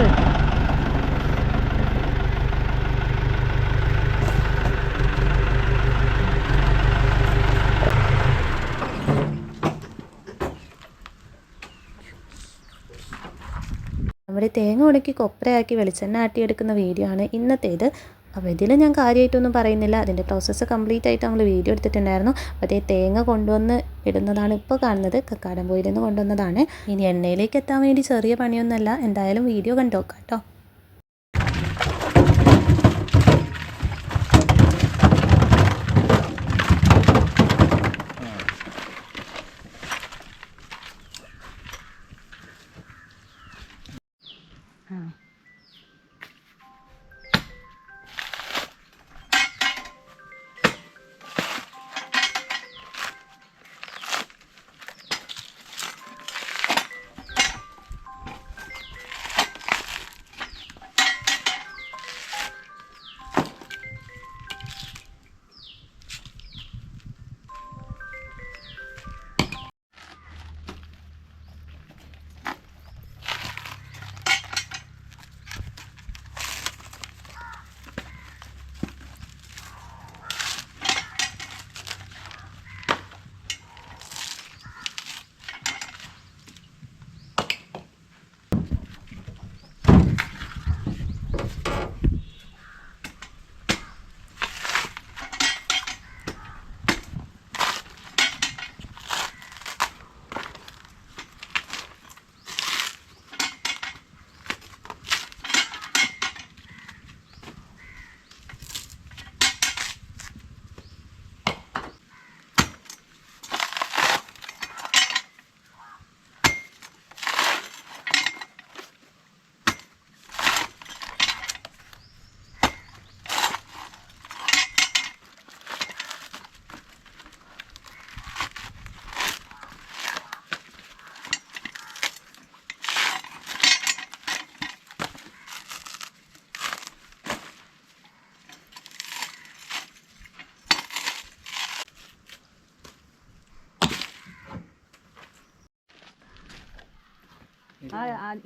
എടുക്ക്. നമ്മുടെ തേങ്ങ ഉണക്കി കൊപ്രയാക്കി വെളിച്ചെണ്ണ ആട്ടിയെടുക്കുന്ന വീഡിയോ ആണ് ഇന്നത്തേത്. അപ്പോൾ ഇതിൽ ഞാൻ കാര്യമായിട്ടൊന്നും പറയുന്നില്ല. അതിൻ്റെ പ്രോസസ്സ് കംപ്ലീറ്റ് ആയിട്ട് നമ്മൾ വീഡിയോ എടുത്തിട്ടുണ്ടായിരുന്നു. അപ്പോൾ അതേ തേങ്ങ കൊണ്ടുവന്ന് ഇടുന്നതാണ് ഇപ്പോൾ കാണുന്നത്. കക്കാടംപൊയിൽ നിന്ന് കൊണ്ടുവന്നതാണ്. ഇനി എണ്ണയിലേക്ക് എത്താൻ വേണ്ടി ചെറിയ പണിയൊന്നുമല്ല. എന്തായാലും വീഡിയോ കണ്ടു നോക്കാം കേട്ടോ.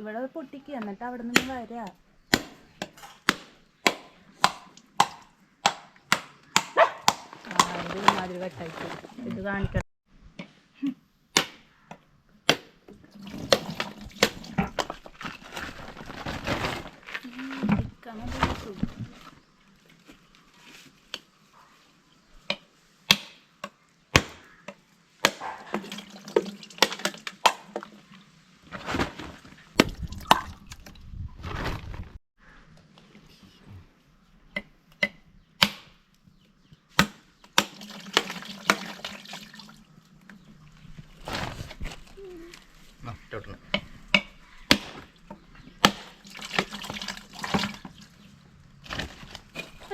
ഇവിടെ പൊട്ടിക്കുക, എന്നിട്ട് അവിടെ നിന്ന് വരാ. മാതിരി വെട്ടായിട്ട് ഇത് കാണിക്കണം.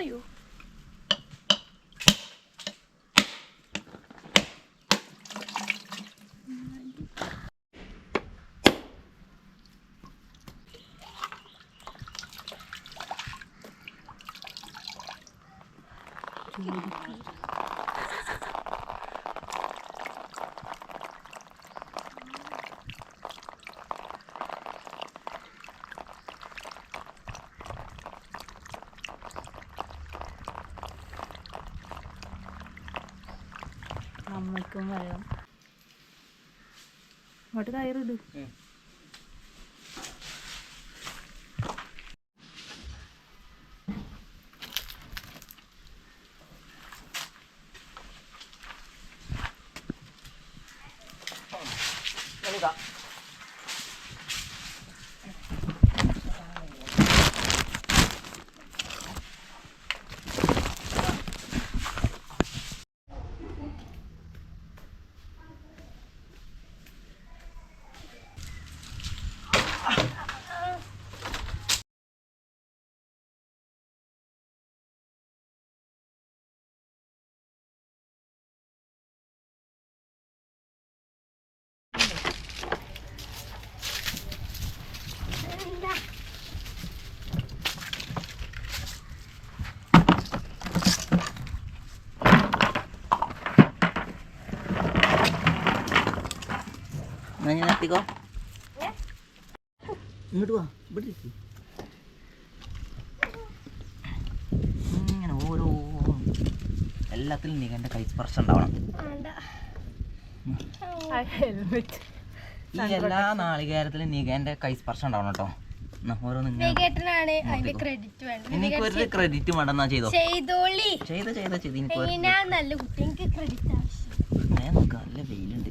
അയ്യോ, അമ്മയ്ക്കും പറയാം. അങ്ങോട്ട് കയറിട്. Nanya nanti kok? Iങ്ങോട്ട് വാ, ഇവിടെ ഇരിക്ക്. എല്ലാത്തിലും നികൻ്റെ കൈസ്പർശം ഉണ്ടാവണം. ഈ എല്ലാ നാളികേരത്തിലും നികൻ്റെ കൈസ്പർശം ഉണ്ടാവണം കേട്ടോ. എനിക്കൊരു ക്രെഡിറ്റ് വേണ്ടെന്നാ ചെയ്തോ. നല്ല വെയിലുണ്ട്.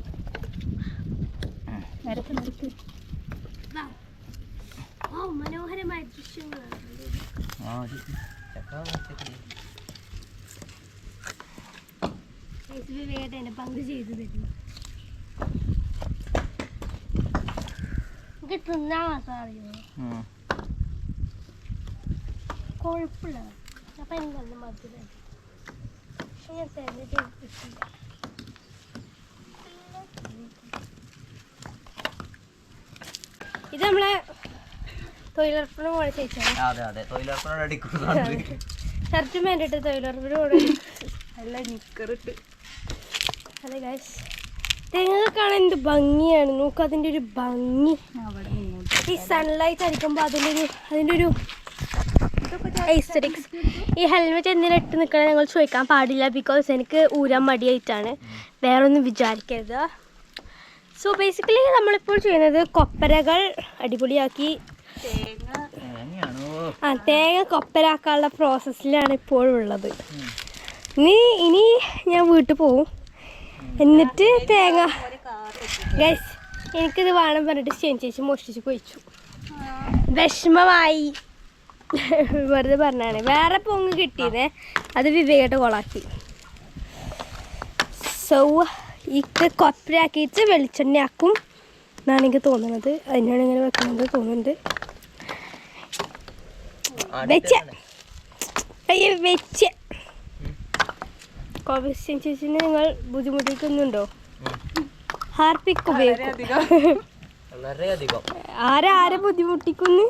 മനോഹരമായ ദൃശ്യങ്ങളാണ്. പങ്ക് ചെയ്തു തരുന്നു. തിന്നാ അറിയോ കൊഴുപ്പുള്ള അപ്പൊ നല്ല മധുരം ഇത് നമ്മളെ തൊഴിലുറപ്പിന് പോലെ ഷർട്ടും വേണ്ടിട്ട് തൊഴിലുറപ്പിന് പോലെ നല്ല നിക്കറിട്ട്. അതെ ഗൈസ്, തേങ്ങ കാണാൻ എന്ത് ഭംഗിയാണ്. നോക്ക് അതിൻ്റെ ഒരു ഭംഗി. ഈ സൺലൈറ്റ് അടിക്കുമ്പോൾ അതിൻ്റെ ഒരു എസ്തെറ്റിക്സ്. ഈ ഹെൽമെറ്റ് എന്തിനാ ഇട്ട് നിൽക്കണേ ഞങ്ങൾ ചോദിക്കാൻ പാടില്ല, ബിക്കോസ് എനിക്ക് ഊരാൻ മടിയായിട്ടാണ്, വേറൊന്നും വിചാരിക്കരുത്. സോ ബേസിക്കലി നമ്മളിപ്പോൾ ചെയ്യുന്നത് കൊപ്പരകൾ അടിപൊളിയാക്കി തേങ്ങ കൊപ്പരാക്കാനുള്ള പ്രോസസ്സിലാണ് ഇപ്പോഴുള്ളത്. ഇനി ഞാൻ വീട്ടിൽ പോവും, എന്നിട്ട് തേങ്ങ ഗൈസ് എനിക്കിത് വേണം പറഞ്ഞിട്ട് ചേച്ചി മോഷ്ടിച്ച് പോയിച്ചു. വിഷമമായി, വെറുതെ പറഞ്ഞാണ്. വേറെ പൊങ്ങ് കിട്ടിയതേ, അത് വിവേകട്ട് കൊളാക്കി. സോ ഇത് കൊപ്പരയാക്കിയിട്ട് വെളിച്ചെണ്ണയാക്കും എന്നാണ് എനിക്ക് തോന്നുന്നത്. അതിനാണ് ഇങ്ങനെ വെക്കുന്നത് തോന്നുന്നുണ്ട്. വെച്ച് കോവിഡ് ചേച്ചിനെ നിങ്ങൾ ബുദ്ധിമുട്ടിക്കുന്നുണ്ടോ? ഹാർപ്പിക് ഉപയോഗിക്കും. ആരെ ബുദ്ധിമുട്ടിക്കുന്നു?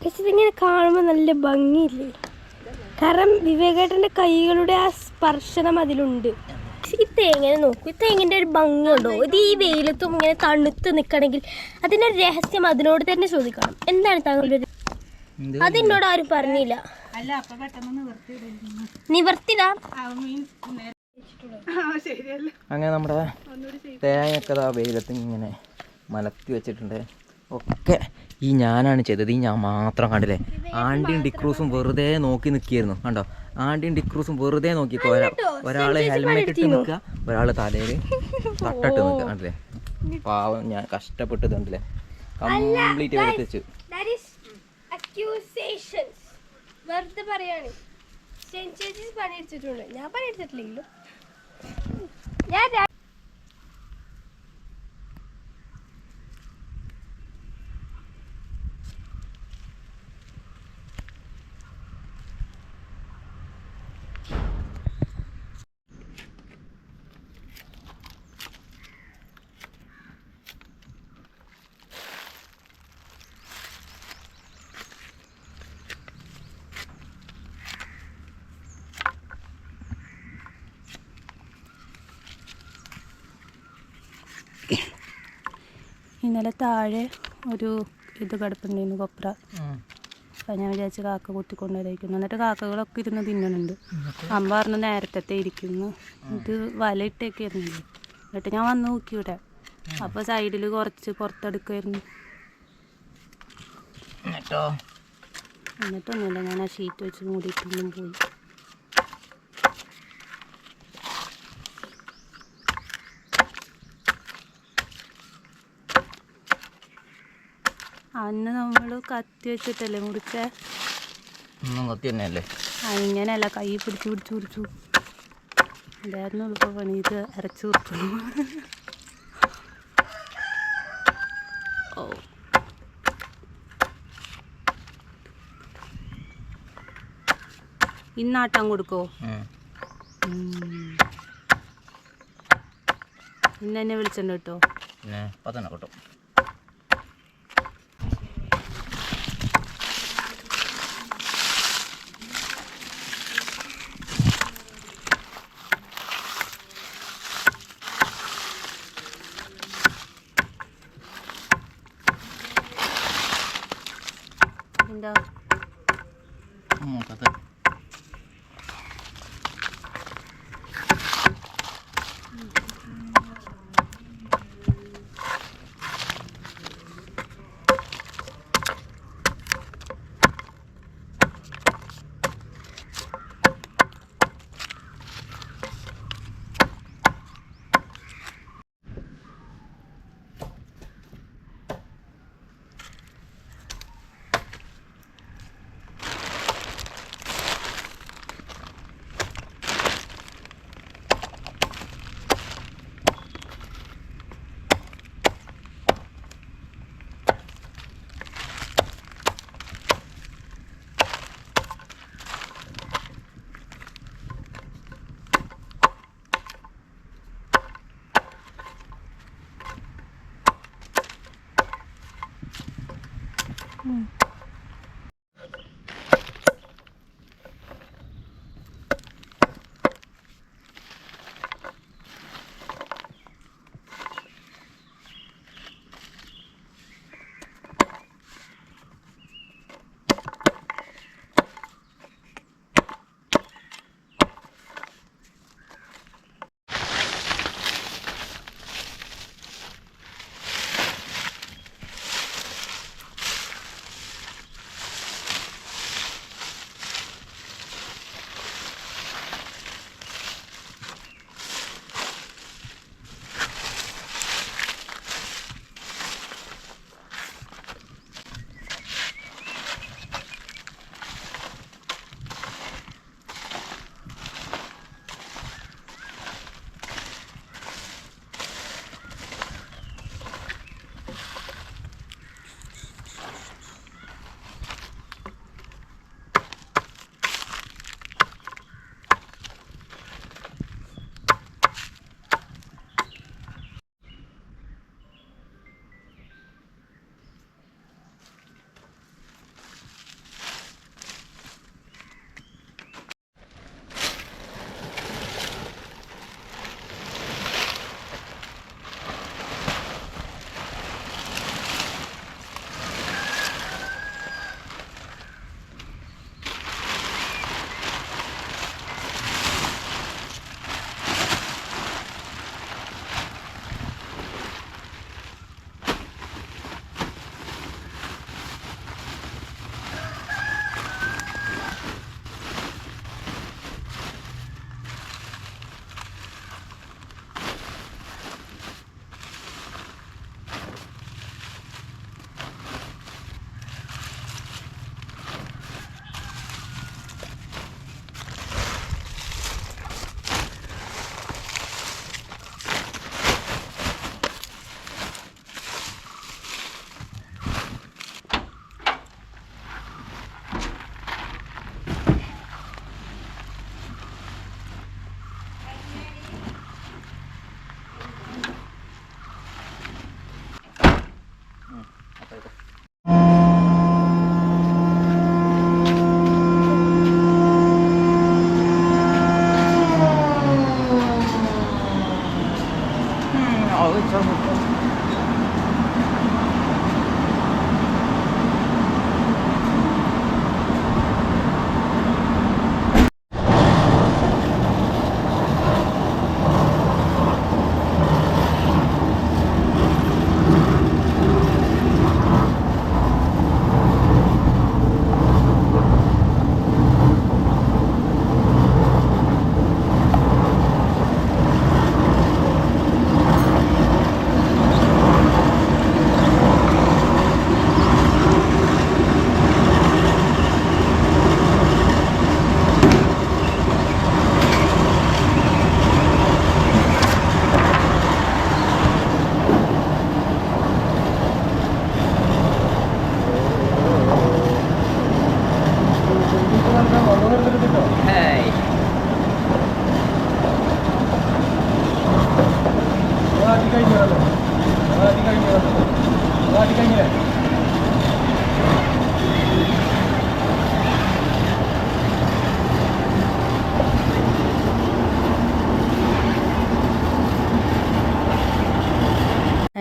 ഇതിങ്ങനെ കാണുമ്പോ നല്ല ഭംഗിയില്ലേ? കാരണം വിവേകേട്ടന്റെ കൈകളുടെ ആ സ്പർശനം അതിലുണ്ട്. ഈ തേങ്ങനെ നോക്കൂ, ഈ തേങ്ങിന്റെ ഒരു ഭംഗിയുണ്ടോ? ഇത് ഈ വെയിലത്തും ഇങ്ങനെ തണുത്ത് നിൽക്കണമെങ്കിൽ അതിന്റെ രഹസ്യം അതിനോട് തന്നെ ചോദിക്കണം. എന്താണ് താങ്കളുടെ? അതെന്നോട് ആരും പറഞ്ഞില്ല. നിവർത്തിടാ. അങ്ങനെ നമ്മുടെ തേങ്ങയൊക്കെ വെയിലത്ത് ഇങ്ങനെ മലത്തി വെച്ചിട്ടുണ്ട്. ഒക്കെ ഈ ഞാനാണ് ചെയ്തത്. ഈ ഞാൻ മാത്രം കണ്ടില്ലേ? ആൻറ്റിയും ഡിക്രൂസും വെറുതെ നോക്കി നിൽക്കുകയായിരുന്നു. കണ്ടോ? ആൻറ്റിയും ഡിക്രൂസും വെറുതെ നോക്കിക്കോ. ഒരാൾ ഹെൽമെറ്റ് ഇട്ട് നിൽക്കുക, ഒരാൾ തലയിൽ തട്ടിട്ട് നിൽക്കുക. കണ്ടില്ലേ? പാവം, ഞാൻ കഷ്ടപ്പെട്ട് കണ്ടില്ലേ കംപ്ലീറ്റ് എടുത്ത് വെച്ചു. വെറുതെ പറയാണ്. പണിയെടുത്തിട്ടുണ്ട്, ഞാൻ പണിയെടുത്തിട്ടില്ലെങ്കിലും. ഇന്നലെ താഴെ ഒരു ഇത് കിടപ്പുണ്ടായിരുന്നു, കൊപ്ര. അപ്പം ഞാൻ വിചാരിച്ച് കാക്ക കുത്തിക്കൊണ്ടുവരായിരിക്കുന്നു. എന്നിട്ട് കാക്കകളൊക്കെ ഇരുന്ന് തിന്നണുണ്ട്. അമ്മ പറഞ്ഞു നേരത്തെ ഇരിക്കുന്നു, ഇത് വലയിട്ടൊക്കെ ആയിരുന്നില്ലേ. എന്നിട്ട് ഞാൻ വന്ന് നോക്കി ഇവിടെ, അപ്പോൾ സൈഡിൽ കുറച്ച് പുറത്തെടുക്കുമായിരുന്നു. എന്നിട്ടൊന്നുമില്ല, ഞാൻ ആ ഷീറ്റ് വെച്ച് മൂടിയിട്ടൊന്നും പോയി. അന്ന് നമ്മൾ കത്തി വെച്ചിട്ടല്ലേ മുറിച്ചേ? ഇങ്ങനെയല്ല, കൈ പിടിച്ചു എന്തായിരുന്നു ഇപ്പോൾ പണി? ഇത് അരച്ചു കൊടുത്തു. ഓ, ഇന്നാട്ടാൻ കൊടുക്കോ? ഇന്ന് എന്നെ വിളിച്ചിട്ടുണ്ട് കേട്ടോ. കേട്ടോ. എന്താ കഥ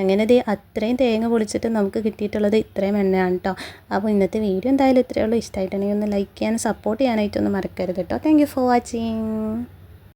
അങ്ങനെ ദേ അത്രയും തേങ്ങ പൊളിച്ചിട്ട് നമുക്ക് കിട്ടിയിട്ടുള്ളത് ഇത്രയും എണ്ണയാണ് കേട്ടോ. അപ്പോൾ ഇന്നത്തെ വീഡിയോ എന്തായാലും ഇത്രയേ ഉള്ളൂ. ഇഷ്ടമായിട്ടുണ്ടെങ്കിൽ ഒന്ന് ലൈക്ക് ചെയ്യാനും സപ്പോർട്ട് ചെയ്യാനായിട്ടൊന്നും മറക്കരുത് കേട്ടോ. Thank you for watching.